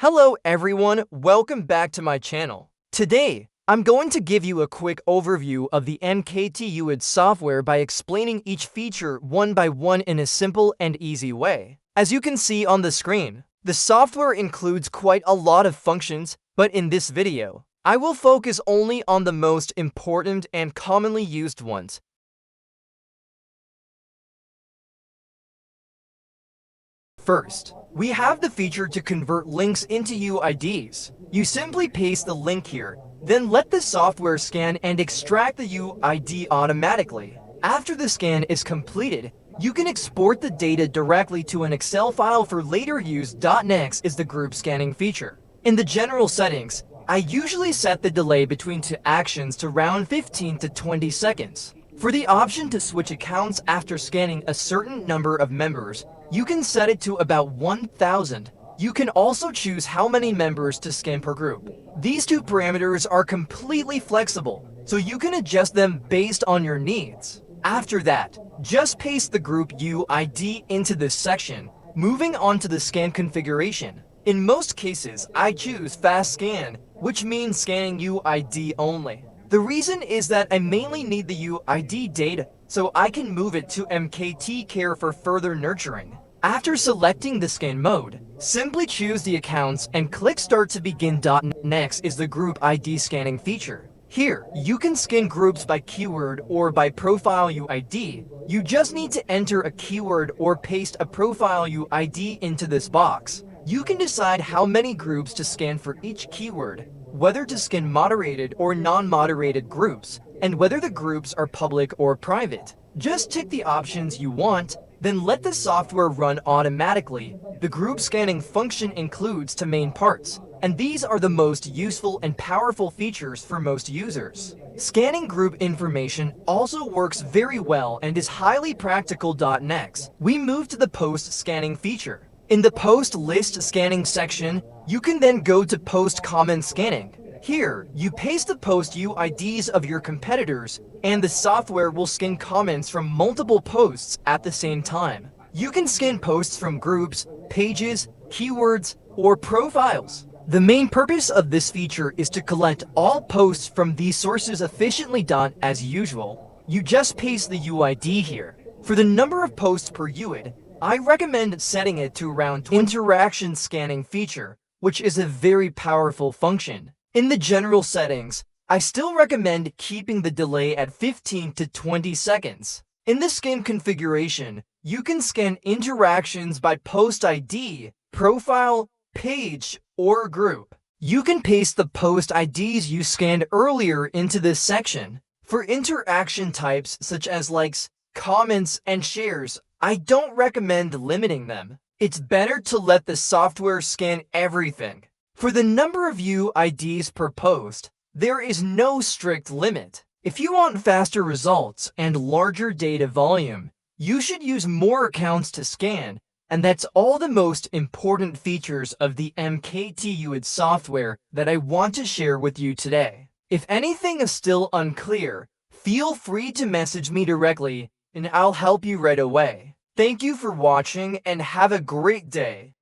Hello everyone, welcome back to my channel. Today, I'm going to give you a quick overview of the MKT UID software by explaining each feature one by one in a simple and easy way. As you can see on the screen, the software includes quite a lot of functions, but in this video, I will focus only on the most important and commonly used ones. First, we have the feature to convert links into UIDs. You simply paste the link here, then let the software scan and extract the UID automatically. After the scan is completed, you can export the data directly to an Excel file for later use. Next is the group scanning feature. In the general settings, I usually set the delay between two actions to around 15 to 20 seconds. For the option to switch accounts after scanning a certain number of members, you can set it to about 1,000. You can also choose how many members to scan per group. These two parameters are completely flexible, so you can adjust them based on your needs. After that, just paste the group UID into this section. Moving on to the scan configuration. In most cases, I choose fast scan, which means scanning UID only. The reason is that I mainly need the UID data, so I can move it to MKT Care for further nurturing. After selecting the scan mode, simply choose the accounts and click Start to begin. Next is the Group ID scanning feature. Here, you can scan groups by keyword or by profile UID. You just need to enter a keyword or paste a profile UID into this box. You can decide how many groups to scan for each keyword, whether to scan moderated or non-moderated groups, and whether the groups are public or private. Just tick the options you want, then let the software run automatically. The group scanning function includes two main parts, and these are the most useful and powerful features for most users. Scanning group information also works very well and is highly practical. Next, we move to the post scanning feature. In the post list scanning section, you can then go to post comment scanning. Here, you paste the post UIDs of your competitors, and the software will scan comments from multiple posts at the same time. You can scan posts from groups, pages, keywords, or profiles. The main purpose of this feature is to collect all posts from these sources efficiently. As usual, you just paste the UID here. For the number of posts per UID, I recommend setting it to around interaction scanning feature, which is a very powerful function. In the general settings, I still recommend keeping the delay at 15 to 20 seconds. In the scan configuration, you can scan interactions by post ID, profile, page, or group. You can paste the post IDs you scanned earlier into this section. For interaction types such as likes, comments, and shares, I don't recommend limiting them. It's better to let the software scan everything. For the number of UIDs per post, there is no strict limit. If you want faster results and larger data volume, you should use more accounts to scan, and that's all the most important features of the MKT UID software that I want to share with you today. If anything is still unclear, feel free to message me directly and I'll help you right away. Thank you for watching and have a great day.